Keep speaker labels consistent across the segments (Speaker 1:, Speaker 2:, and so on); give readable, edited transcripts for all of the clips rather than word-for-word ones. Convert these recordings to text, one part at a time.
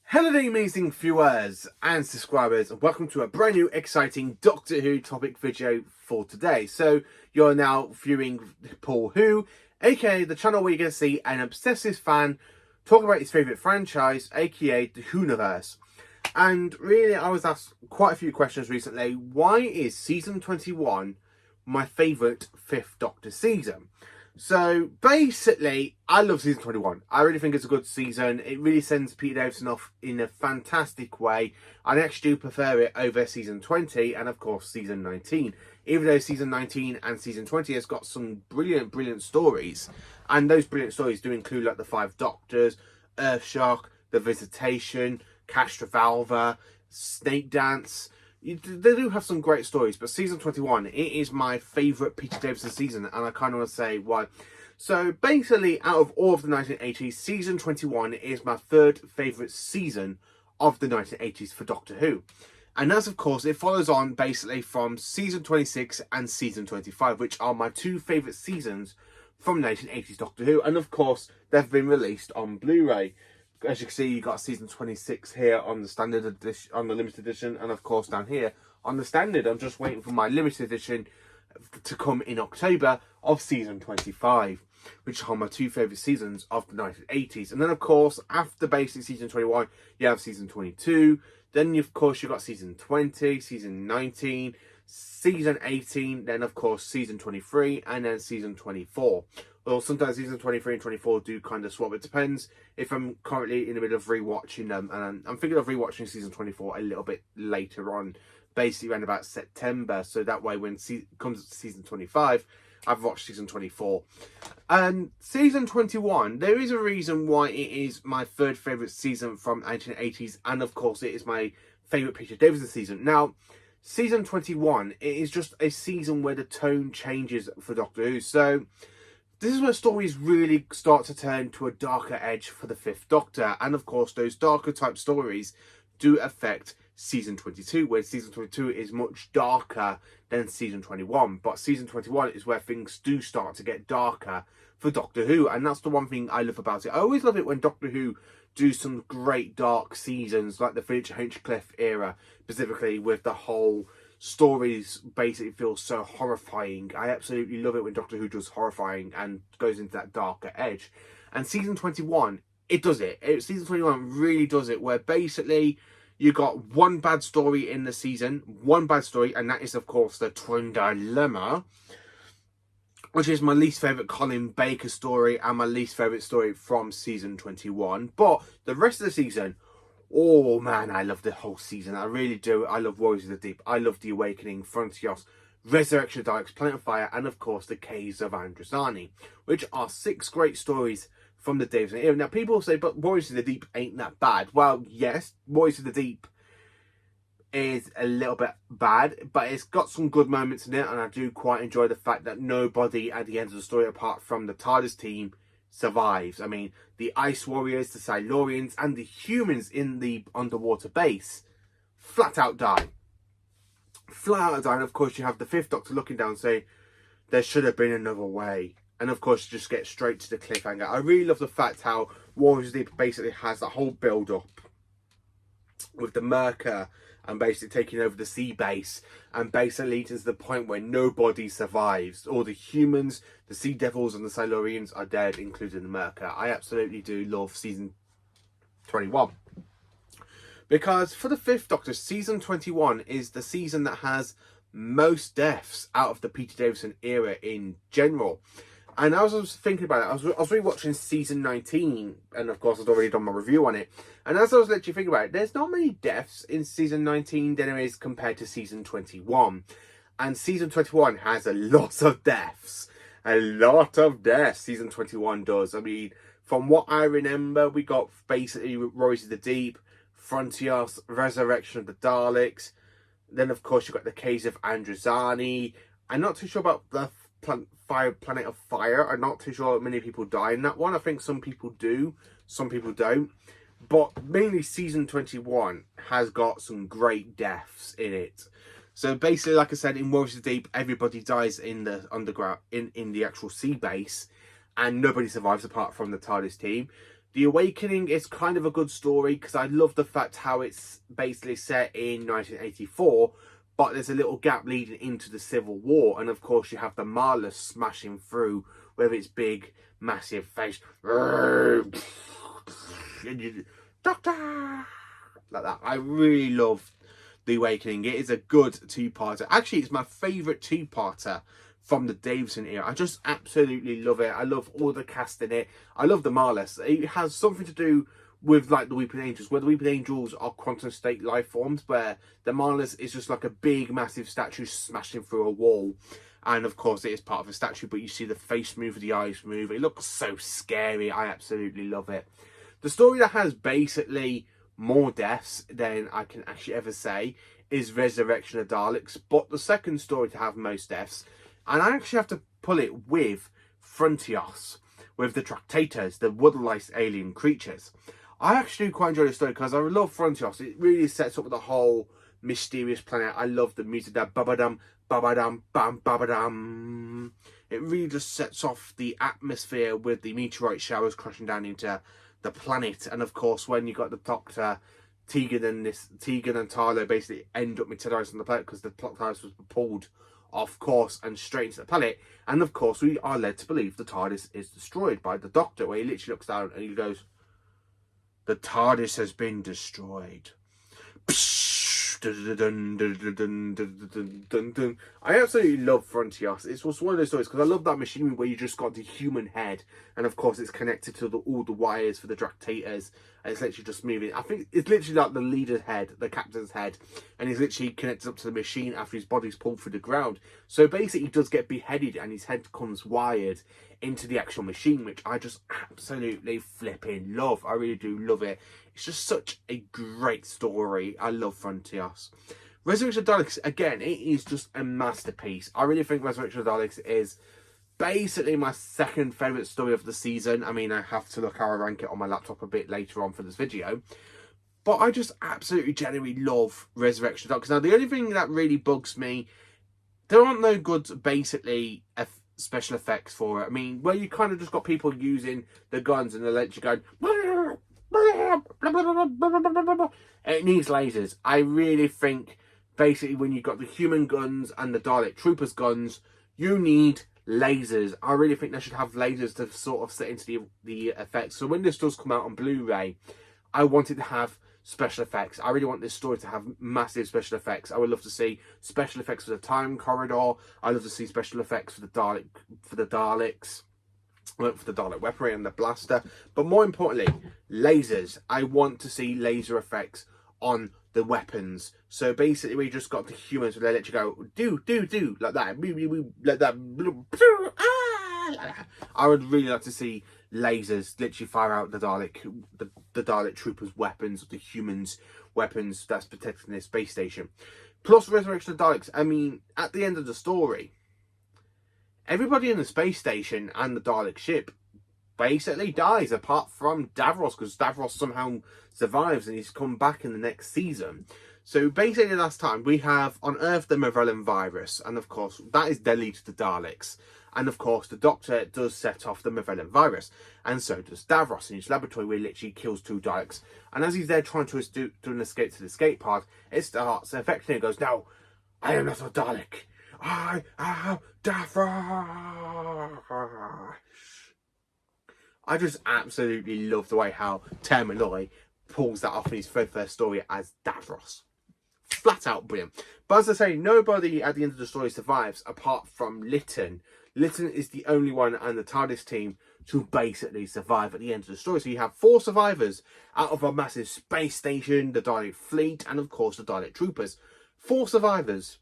Speaker 1: Hello there, amazing viewers and subscribers, and welcome to a brand new exciting Doctor Who topic video for today. So you're now viewing Paul Who, aka the channel where you're going to see an obsessive fan talk about his favourite franchise, aka the Whoniverse. And really, I was asked quite a few questions recently. Why is season 21 my favourite Fifth Doctor season? So basically, I love season 21. I really think it's a good season. It really sends Peter Davison off in a fantastic way. I actually do prefer it over season 20 and of course season 19. Even though season 19 and season 20 has got some brilliant stories. And those brilliant stories do include like the Five Doctors, Earthshock, The Visitation, Castrovalva, Snake Dance. They do have some great stories, but season 21, it is my favourite Peter Davison season, and I kind of want to say why. So basically, out of all of the 1980s, season 21 is my third favourite season of the 1980s for Doctor Who. And as of course, it follows on basically from season 26 and season 25, which are my two favourite seasons from 1980s Doctor Who. And of course, they've been released on Blu-ray. As you can see, you got season 26 here on the standard edition, on the limited edition, and of course down here on the standard. I'm just waiting for my limited edition to come in October of season 25, which are my two favourite seasons of the 1980s. And then of course, after basic season 21, you have season 22. Then of course you've got season 20, season 19, season 18, then of course season 23, and then season 24. Well, sometimes season 23 and 24 do kind of swap. It depends if I'm currently in the middle of rewatching them. And I'm thinking of rewatching season 24 a little bit later on, basically around about September. So that way when comes to season 25, I've watched season 24. And season 21, there is a reason why it is my third favourite season from 1980s. And of course, it is my favourite Peter Davison season. Now, season 21, it is just a season where the tone changes for Doctor Who. So this is where stories really start to turn to a darker edge for the Fifth Doctor. And of course, those darker type stories do affect season 22, where season 22 is much darker than season 21. But season 21 is where things do start to get darker for Doctor Who. And that's the one thing I love about it. I always love it when Doctor Who do some great dark seasons, like the Philip Hinchcliffe era, specifically with the whole stories basically feel so horrifying. I absolutely love it when Doctor Who does horrifying and goes into that darker edge. And season 21, it does it. Season 21 really does it, where basically you got one bad story in the season, one bad story, and that is of course the Twin Dilemma, which is my least favourite Colin Baker story and my least favourite story from season 21. But the rest of the season, oh man, I love the whole season. I really do. I love Warriors of the Deep. I love The Awakening, Frontios, Resurrection of Daleks, Planet of Fire, and of course The Caves of Androzani, which are 6 great stories from the Davison era. Now people say, but Warriors of the Deep ain't that bad. Well, yes, Warriors of the Deep is a little bit bad, but it's got some good moments in it, and I do quite enjoy the fact that nobody at the end of the story, apart from the TARDIS team, survives. I mean, the Ice Warriors, the Silurians, and the humans in the underwater base flat out die. Flat out die, and of course you have the Fifth Doctor looking down saying, there should have been another way. And of course you just get straight to the cliffhanger. I really love the fact how Warriors of the Deep basically has that whole build-up with the Merker and basically taking over the sea base, and basically to the point where nobody survives. All the humans, the Sea Devils and the Silurians are dead, including the Merker. I absolutely do love season 21. Because for the Fifth Doctor, season 21 is the season that has most deaths out of the Peter Davison era in general. And as I was thinking about it, I was rewatching season 19, and of course I'd already done my review on it. And as I was literally thinking about it, there's not many deaths in season 19 than there is compared to season 21. And season 21 has a lot of deaths. A lot of deaths, season 21 does. I mean, from what I remember, we got basically Warriors of the Deep, Frontios, Resurrection of the Daleks. Then, of course, you've got the Caves of Androzani. I'm not too sure about the Planet of Fire. I'm not too sure many people die in that one. I think some people do, some people don't. But mainly season 21 has got some great deaths in it. So basically, like I said, in Warriors of the Deep, everybody dies in the underground, in the actual sea base, and nobody survives apart from the TARDIS team. The Awakening is kind of a good story because I love the fact how it's basically set in 1984, but there's a little gap leading into the Civil War. And of course, you have the Marlers smashing through with its big, massive face. Doctor! Like that. I really love The Awakening. It is a good two-parter. Actually, it's my favourite two-parter from the Davison era. I just absolutely love it. I love all the cast in it. I love the Marlers. It has something to do with like the Weeping Angels, where the Weeping Angels are quantum state life forms, where the Marlers is just like a big, massive statue smashing through a wall. And of course, it is part of a statue, but you see the face move, the eyes move. It looks so scary. I absolutely love it. The story that has basically more deaths than I can actually ever say is Resurrection of Daleks, but the second story to have most deaths, and I actually have to pull it with Frontios, with the Tractators, the wood-lice alien creatures. I actually quite enjoy the story because I love Frontios. It really sets up the whole mysterious planet. I love the music, that babadum, babadum, bam, babadum. It really just sets off the atmosphere with the meteorite showers crashing down into the planet. And of course, when you got the Doctor, Tegan and Tarlo basically end up meteorizing on the planet because the TARDIS was pulled off course and straight into the planet. And of course, we are led to believe the TARDIS is destroyed by the Doctor, where he literally looks down and he goes, "The TARDIS has been destroyed." I absolutely love Frontios. It's just one of those stories because I love that machinery where you just got the human head, and of course it's connected to all the wires for the Tractators, and it's literally just moving. I think it's literally like the leader's head, the captain's head, and he's literally connected up to the machine after his body's pulled through the ground. So basically he does get beheaded and his head comes wired into the actual machine, which I just absolutely flipping love. I really do love it. It's just such a great story. I love Frontios. Resurrection of Daleks, again, it is just a masterpiece. I really think Resurrection of Daleks is basically my second favourite story of the season. I mean, I have to look how I rank it on my laptop a bit later on for this video. But I just absolutely genuinely love Resurrection of Daleks. Now, the only thing that really bugs me, there aren't no good, basically, special effects for it. I mean, where you kind of just got people using the guns and the electric going, it needs lasers. I really think basically when you've got the human guns and the Dalek Troopers guns, you need lasers. I really think they should have lasers to sort of set into the effects. So when this does come out on Blu-ray, I want it to have special effects. I really want this story to have massive special effects. I would love to see special effects for the time corridor. I love to see special effects for the Daleks, for the Dalek weaponry and the blaster. But more importantly, lasers. I want to see laser effects on the weapons. So basically, we just got the humans where they let you go, do, like that, like that. I would really like to see lasers literally fire out the Dalek Troopers' weapons, the humans' weapons that's protecting their space station. Plus Resurrection of Daleks. I mean, at the end of the story, everybody in the space station and the Dalek ship basically dies, apart from Davros, because Davros somehow survives and he's come back in the next season. So basically last time we have on Earth the Magellan virus, and of course that is deadly to the Daleks. And of course the Doctor does set off the Magellan virus, and so does Davros in his laboratory, where he literally kills 2 Daleks. And as he's there trying to do an escape to the escape pod, it starts affecting him. It goes, "No, I am not a Dalek. I am Davros." I just absolutely love the way how Termaloy pulls that off in his first story as Davros. Flat out brilliant. But as I say, nobody at the end of the story survives apart from Lytton. Lytton is the only one and the TARDIS team to basically survive at the end of the story. So you have 4 survivors out of a massive space station, the Dalek fleet, and of course the Dalek Troopers. 4 survivors.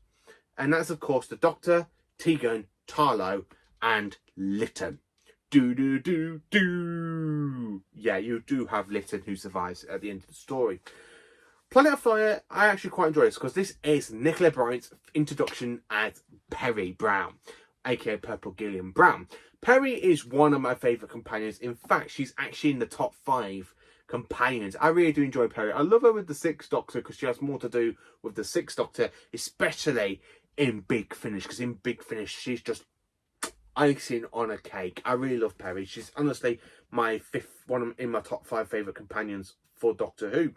Speaker 1: And that's of course the Doctor, Tegan, Tarlo, and Lytton. Yeah, you do have Lytton who survives at the end of the story. Planet of Fire, I actually quite enjoy this because this is Nicola Bright's introduction as Perry Brown, aka Purple Gillian Brown. Perry is one of my favourite companions. In fact, she's actually in the top 5 companions. I really do enjoy Perry. I love her with the 6th Doctor because she has more to do with the 6th Doctor, especially in Big Finish, because in Big Finish she's just icing on a cake. I really love Perry. She's honestly my one in my top 5 favourite companions for Doctor Who.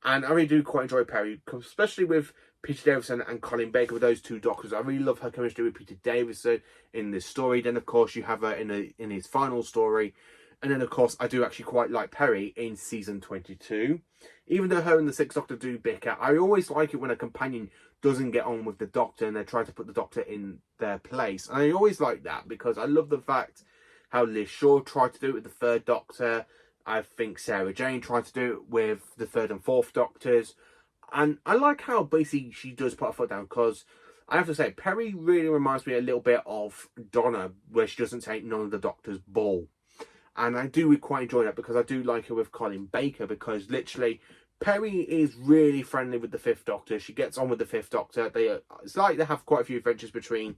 Speaker 1: And I really do quite enjoy Perry, especially with Peter Davison and Colin Baker, with those two doctors. I really love her chemistry with Peter Davison in this story. Then, of course, you have her in his final story. And then, of course, I do actually quite like Perry in season 22. Even though her and the Sixth Doctor do bicker, I always like it when a companion doesn't get on with the Doctor and they try to put the Doctor in their place. And I always like that because I love the fact how Liz Shaw tried to do it with the Third Doctor. I think Sarah Jane tried to do it with the Third and Fourth Doctors. And I like how basically she does put her foot down, because I have to say, Perry really reminds me a little bit of Donna, where she doesn't take none of the Doctor's bull. And I do quite enjoy that, because I do like her with Colin Baker, because literally Perry is really friendly with the Fifth Doctor. She gets on with the Fifth Doctor. It's like they have quite a few adventures between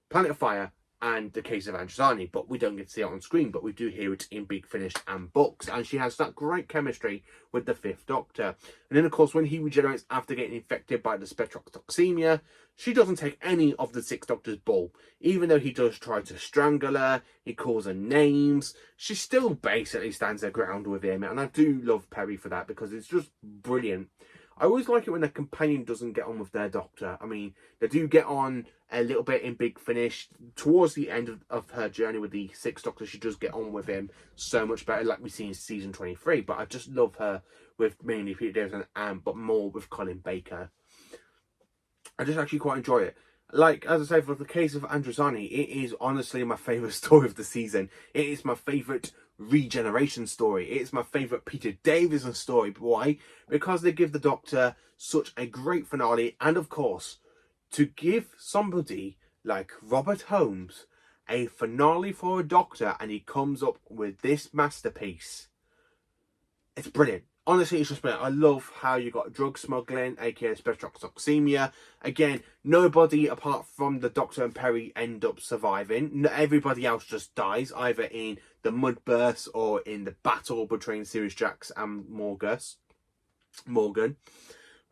Speaker 1: Planet of Fire and the Case of Androzani, but we don't get to see it on screen, but we do hear it in Big Finish and books. And she has that great chemistry with the Fifth Doctor. And then, of course, when he regenerates after getting infected by the spectrotoxemia, she doesn't take any of the Sixth Doctor's bull. Even though he does try to strangle her, he calls her names, she still basically stands her ground with him. And I do love Perry for that, because it's just brilliant. I always like it when a companion doesn't get on with their Doctor. I mean, they do get on a little bit in Big Finish. Towards the end of her journey with the Sixth Doctor, she does get on with him so much better, like we see in season 23. But I just love her with mainly Peter Davison, but more with Colin Baker. I just actually quite enjoy it. Like, as I say, for the Case of Androzani, it is honestly my favourite story of the season. It is my favourite regeneration story. It's my favourite Peter Davison story. Why? Because they give the Doctor such a great finale, and of course, to give somebody like Robert Holmes a finale for a Doctor, and he comes up with this masterpiece. It's brilliant. Honestly, it's just brilliant. I love how you got drug smuggling, aka spectrotoxemia. Again, nobody apart from the Doctor and Perry end up surviving. Everybody else just dies, either in the mud burst or in the battle between Sirius Jax and Morgan.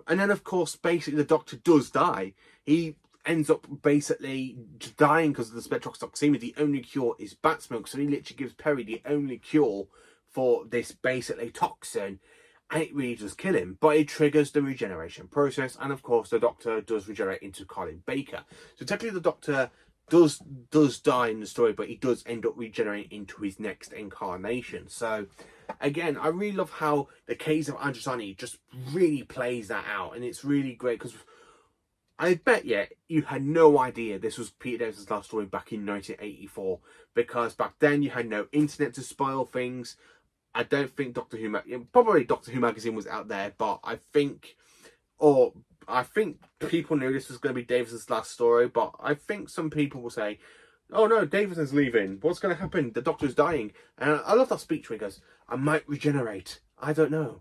Speaker 1: And then, of course, basically the Doctor does die. He ends up basically dying because of the spectrotoxemia. The only cure is bat smoke. So he literally gives Perry the only cure for this basically toxin, and it really does kill him. But it triggers the regeneration process, and of course the Doctor does regenerate into Colin Baker. So technically the Doctor does die in the story, but he does end up regenerating into his next incarnation. So again, I really love how the Case of Androzani just really plays that out, and it's really great, because I bet you had no idea this was Peter Davison's last story back in 1984, because back then you had no internet to spoil things. I don't think probably Doctor Who magazine was out there, but I think people knew this was going to be Davison's last story, but I think some people will say, oh no, Davison's leaving, what's going to happen? The Doctor's dying. And I love that speech where he goes, I might regenerate, I don't know.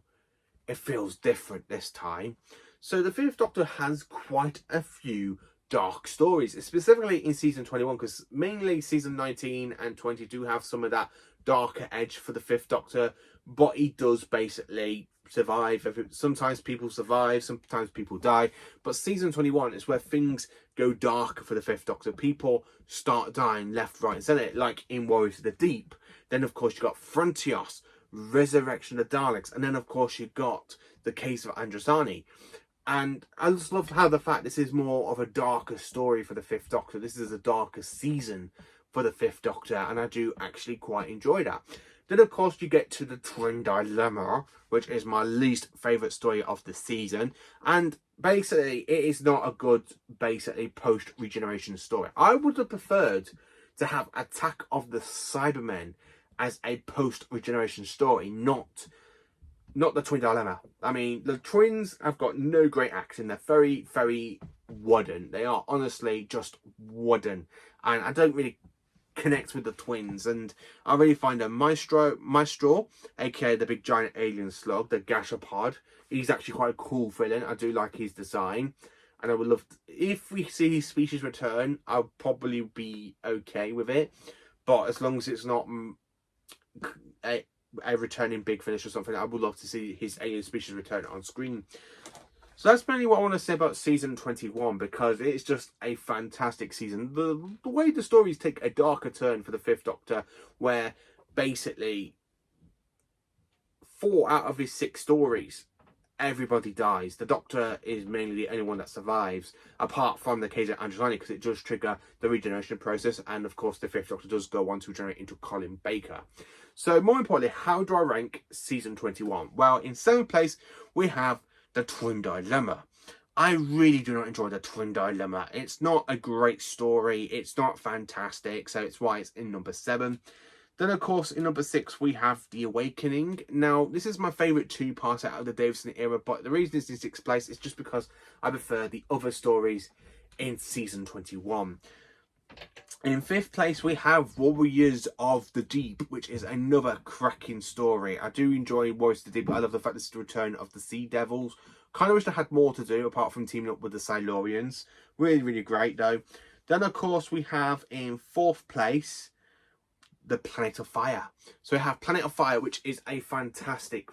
Speaker 1: It feels different this time. So the Fifth Doctor has quite a few dark stories, specifically in season 21, because mainly season 19 and 20 do have some of that darker edge for the Fifth Doctor, but he does basically survive. Sometimes people survive, sometimes people die, but season 21 is where things go darker for the Fifth Doctor. People start dying left, right and centre, like in Warriors of the Deep. Then of course you got Frontios, Resurrection of Daleks, and then of course you got the Case of Androzani. And I just love how the fact this is more of a darker story for the Fifth Doctor. This is a darker season for the Fifth Doctor, and I do actually quite enjoy that. Then, of course, you get to the Twin Dilemma, which is my least favourite story of the season. And basically, it is not a good, basically, post-regeneration story. I would have preferred to have Attack of the Cybermen as a post-regeneration story, not the Twin Dilemma. I mean, the twins have got no great acting. They're very, very wooden. They are honestly just wooden. And I don't really connect with the twins. And I really find a Maestro, aka the big giant alien slug, the Gashapod, he's actually quite a cool villain. I do like his design. And I would love, if we see his species return, I'll probably be okay with it. But as long as it's not a returning Big Finish or something, I would love to see his alien species return on screen. So that's mainly what I want to say about season 21, because it's just a fantastic season. The way the stories take a darker turn for the Fifth Doctor, where basically 4 out of his 6 stories, everybody dies. The Doctor is mainly the only one that survives, apart from the case of Androzani, because it does trigger the regeneration process, and of course the Fifth Doctor does go on to regenerate into Colin Baker. So more importantly, how do I rank season 21? Well, in 7th place, we have the Twin Dilemma. I really do not enjoy the Twin Dilemma. It's not a great story. It's not fantastic, so it's why it's in number 7. Then, of course, in number 6, we have The Awakening. Now, this is my favourite 2-part out of the Davison era, but the reason it's in 6th place is just because I prefer the other stories in season 21. In 5th place, we have Warriors of the Deep, which is another cracking story. I do enjoy Warriors of the Deep, but I love the fact this is the return of the Sea Devils. Kind of wish I had more to do, apart from teaming up with the Silurians. Really, really great, though. Then, of course, we have in 4th place the Planet of Fire. So we have Planet of Fire, which is a fantastic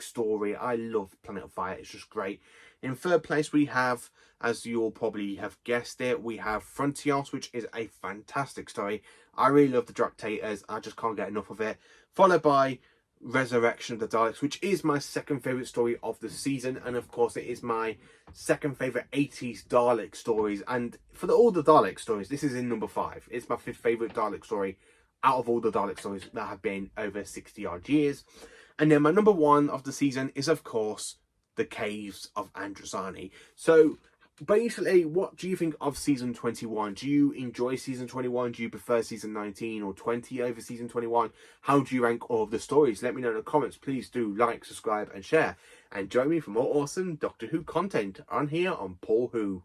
Speaker 1: story. I love Planet of Fire. It's just great. In 3rd place, we have, as you all probably have guessed it, we have Frontios, which is a fantastic story. I really love the Dractators. I just can't get enough of it. Followed by Resurrection of the Daleks, which is my 2nd favourite story of the season. And of course, it is my 2nd favourite 80s Dalek stories. And for all the Dalek stories, this is in number 5. It's my 5th favourite Dalek story out of all the Dalek stories that have been over 60 odd years. And then my number 1 of the season is, of course, The Caves of Androzani. So basically, what do you think of season 21? Do you enjoy season 21? Do you prefer season 19 or 20 over season 21? How do you rank all of the stories? Let me know in the comments. Please do like, subscribe and share. And join me for more awesome Doctor Who content on here on Paul Who.